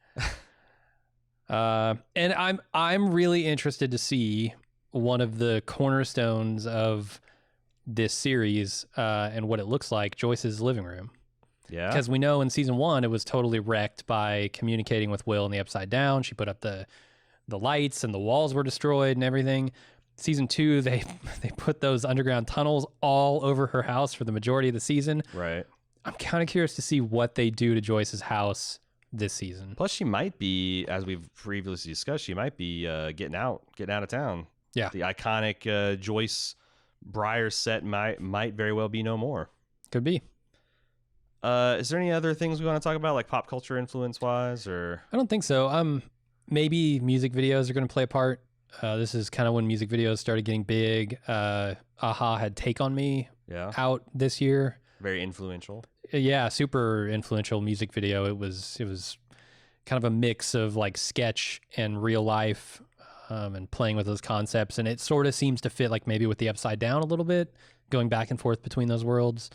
And I'm really interested to see one of the cornerstones of this series and what it looks like, Joyce's living room. Yeah. Because we know in season 1 it was totally wrecked by communicating with Will in the Upside Down. She put up the lights and the walls were destroyed and everything. Season 2, they put those underground tunnels all over her house for the majority of the season. Right. I'm kind of curious to see what they do to Joyce's house this season. Plus, she might be, as we've previously discussed, she might be getting out of town. Yeah. The iconic Joyce Briar set might very well be no more. Could be. Is there any other things we want to talk about, like pop culture influence wise, or? I don't think so. Maybe music videos are going to play a part. This is kind of when music videos started getting big. Aha had Take On Me out this year. Very influential. Yeah, super influential music video. It was kind of a mix of like sketch and real life, and playing with those concepts. And it sort of seems to fit like maybe with the Upside Down a little bit, going back and forth between those worlds.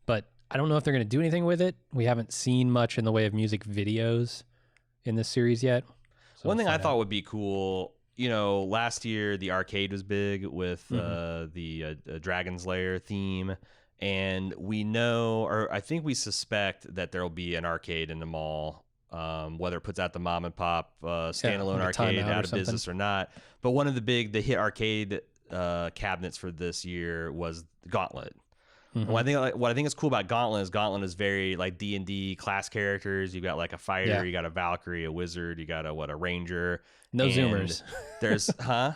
But I don't know if they're going to do anything with it. We haven't seen much in the way of music videos in this series yet. So one thing I thought would be cool, last year the arcade was big with the Dragon's Lair theme. And we know, or I think we suspect that there'll be an arcade in the mall, whether it puts out the mom and pop standalone like arcade out of business or not. But one of the hit arcade cabinets for this year was Gauntlet. Mm-hmm. What I think is cool about Gauntlet is very like D&D class characters. You got like a fighter, you got a Valkyrie, a wizard, you got a ranger. No zoomers. There's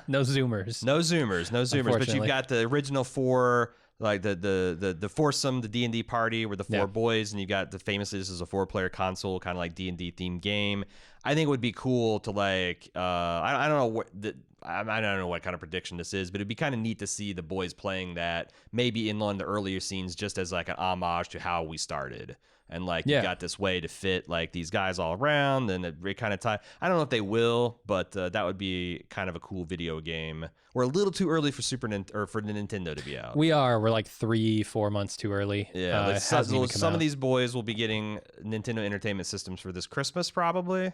No zoomers. No zoomers. But you've got the original four, like the foursome, the D&D party were the four boys, and you got famously this is a 4-player console, kind of like D&D themed game. I think it would be cool to like I don't know what I don't know what kind of prediction this is, but it'd be kind of neat to see the boys playing that maybe in one of the earlier scenes, just as like an homage to how we started. And like you got this way to fit like these guys all around, and it kind of tie. I don't know if they will, but that would be kind of a cool video game. We're a little too early for for the Nintendo to be out. We're like 3-4 months too early. Yeah, some of these boys will be getting Nintendo Entertainment Systems for this Christmas, probably.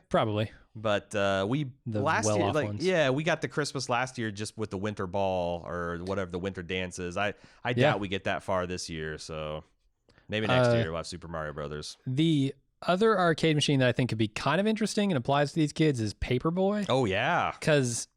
But we got the Christmas last year just with the winter ball or whatever the winter dances. I doubt we get that far this year, so. Maybe next year we'll have Super Mario Brothers. The other arcade machine that I think could be kind of interesting and applies to these kids is Paperboy. Oh, yeah. Because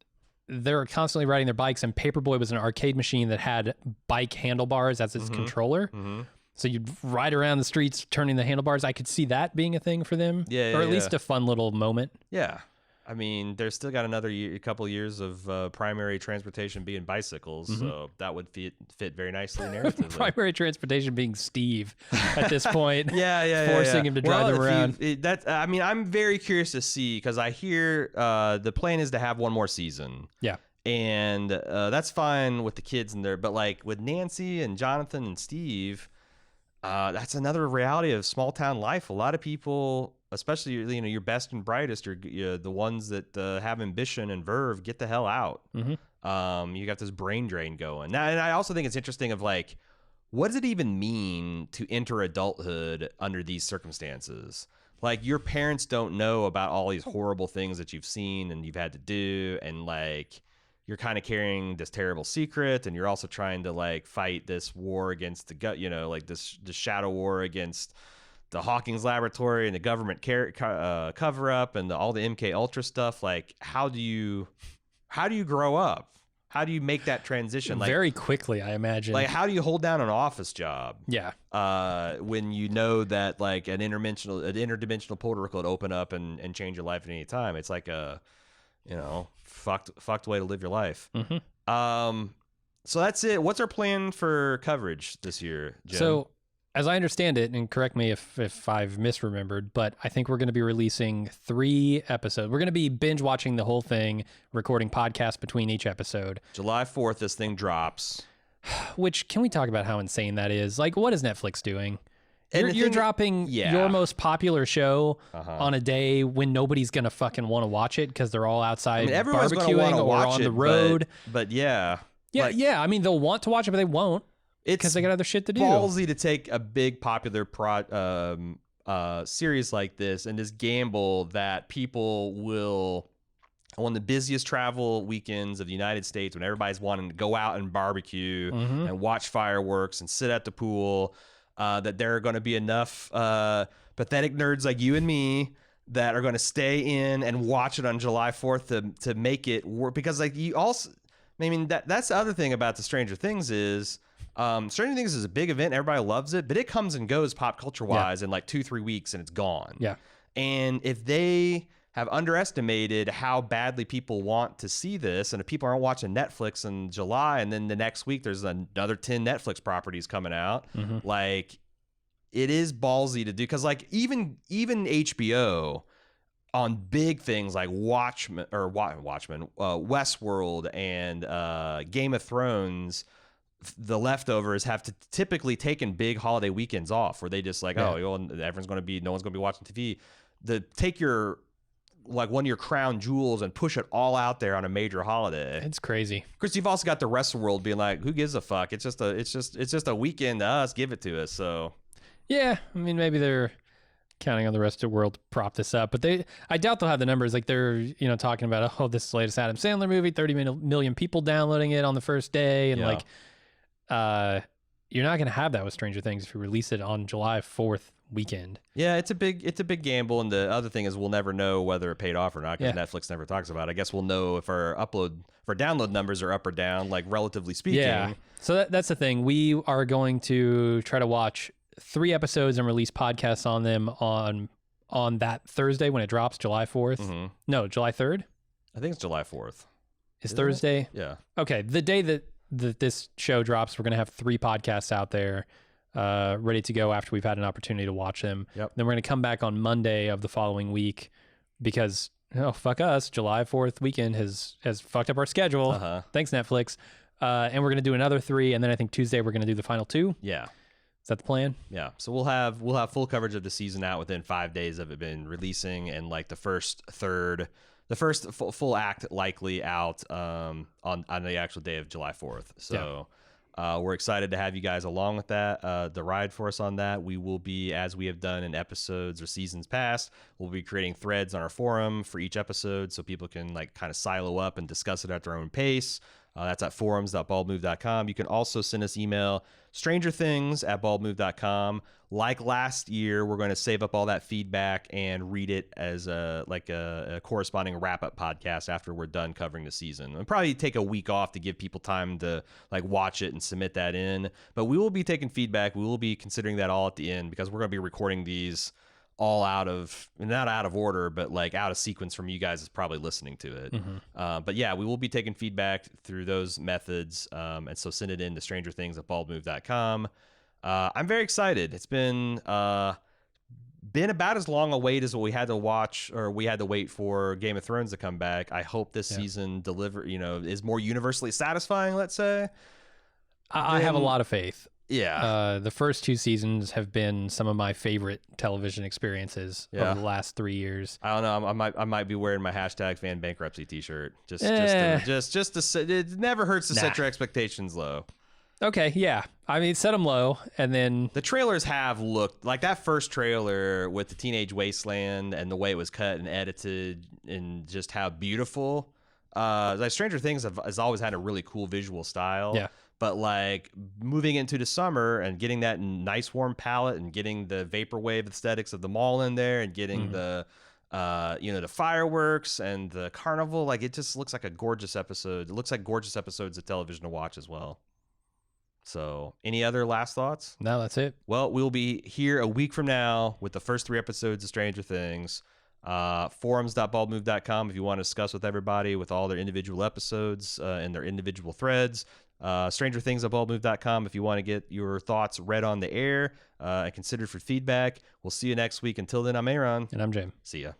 they're constantly riding their bikes, and Paperboy was an arcade machine that had bike handlebars as its controller. Mm-hmm. So you'd ride around the streets turning the handlebars. I could see that being a thing for them. Or at least a fun little moment. Yeah. I mean, they're still got a couple years of primary transportation being bicycles, so that would fit very nicely narratively. Primary transportation being Steve at this point. Forcing him to drive them around. I'm very curious to see, because I hear the plan is to have one more season. Yeah. And that's fine with the kids in there, but like with Nancy and Jonathan and Steve, that's another reality of small town life. A lot of people, especially your best and brightest, the ones that have ambition and verve, get the hell out. Mm-hmm. You got this brain drain going now, and I also think it's interesting of like, what does it even mean to enter adulthood under these circumstances? Like, your parents don't know about all these horrible things that you've seen and you've had to do, and like, you're kind of carrying this terrible secret, and you're also trying to like fight this war against like this shadow war against the Hawkins laboratory and the government cover up and all the MK Ultra stuff. Like, how do you grow up? How do you make that transition? Like, very quickly, I imagine. Like, how do you hold down an office job? Yeah. When you know that like an interdimensional portal could open up and change your life at any time. It's like a, fucked way to live your life. Mm-hmm. So that's it. What's our plan for coverage this year, Jim? So, as I understand it, and correct me if I've misremembered, but I think we're going to be releasing 3 episodes. We're going to be binge watching the whole thing, recording podcasts between each episode. July 4th, this thing drops. Which, can we talk about how insane that is? Like, what is Netflix doing? You're dropping your most popular show on a day when nobody's going to fucking want to watch it because they're all outside barbecuing or on the road. But yeah. Yeah, I mean, they'll want to watch it, but they won't. Because they got other shit to do. It's ballsy to take a big popular series like this and just gamble that people will, on the busiest travel weekends of the United States, when everybody's wanting to go out and barbecue and watch fireworks and sit at the pool, that there are going to be enough pathetic nerds like you and me that are going to stay in and watch it on July 4th to make it work. Because like you also, I mean, that's the other thing about the Stranger Things is, Stranger Things is a big event. Everybody loves it, but it comes and goes pop culture wise in like 2-3 weeks and it's gone. Yeah. And if they have underestimated how badly people want to see this. And if people aren't watching Netflix in July, and then the next week there's another 10 Netflix properties coming out, like it is ballsy to do. Because like even HBO on big things like Watchmen, Westworld, and Game of Thrones, the leftovers have typically taken big holiday weekends off, where they just like, everyone's going to be, no one's going to be watching TV. Take your like one of your crown jewels and push it all out there on a major holiday. It's crazy. Because you've also got the rest of the world being like, who gives a fuck? It's just a weekend to us. Give it to us. So yeah, I mean, maybe they're counting on the rest of the world to prop this up, but I doubt they'll have the numbers. Like they're, talking about, oh, this is the latest Adam Sandler movie, 30 million people downloading it on the first day. And you're not going to have that with Stranger Things if you release it on July 4th weekend. Yeah, it's a big gamble. And the other thing is we'll never know whether it paid off or not, because Netflix never talks about it. I guess we'll know if our download numbers are up or down, like relatively speaking. Yeah. So that's the thing. We are going to try to watch 3 episodes and release podcasts on them on that Thursday when it drops, July 4th. No, July 3rd? I think it's July 4th. Is Thursday? Yeah. Okay. The day that this show drops, we're going to have 3 podcasts out there ready to go after we've had an opportunity to watch them. Yep. Then we're going to come back on Monday of the following week because, fuck us, July 4th weekend has fucked up our schedule. Thanks, Netflix. And we're going to do another 3, and then I think Tuesday we're going to do the final 2. Yeah. Is that the plan? Yeah. So we'll have full coverage of the season out within 5 days of it been releasing, and like the first full act likely out on the actual day of July 4th. So we're excited to have you guys along with that, the ride for us on that. We will be, as we have done in episodes or seasons past, we'll be creating threads on our forum for each episode so people can like kind of silo up and discuss it at their own pace. That's at forums.baldmove.com. You can also send us email, strangerthings@baldmove.com. Like last year, we're going to save up all that feedback and read it as a corresponding wrap-up podcast after we're done covering the season. And probably take a week off to give people time to like watch it and submit that in. But we will be taking feedback. We will be considering that all at the end, because we're going to be recording these all not out of order, but like out of sequence from you guys is probably listening to it. But yeah, we will be taking feedback through those methods. And so send it in to strangerthings@baldmove.com. I'm very excited. It's been about as long a wait as what we had to watch, or we had to wait for Game of Thrones to come back. I hope this season is more universally satisfying, let's say. I have a lot of faith. Yeah. The first 2 seasons have been some of my favorite television experiences over the last 3 years. I don't know. I might be wearing my #FanBankruptcy t-shirt. Just it never hurts to set your expectations low. Okay, yeah. I mean, set them low, and then the trailers have looked like that first trailer with the Teenage Wasteland and the way it was cut and edited, and just how beautiful. Like Stranger Things has always had a really cool visual style. Yeah. But like moving into the summer and getting that nice warm palette and getting the vaporwave aesthetics of the mall in there and getting the fireworks and the carnival, like it just looks like a gorgeous episode. It looks like gorgeous episodes of television to watch as well. So any other last thoughts? No, that's it. Well, we'll be here a week from now with the first 3 episodes of Stranger Things. Forums.baldmove.com if you want to discuss with everybody with all their individual episodes and their individual threads. Strangerthings@baldmove.com if you want to get your thoughts read on the air and considered for feedback. We'll see you next week. Until then, I'm Aaron. And I'm James. See ya.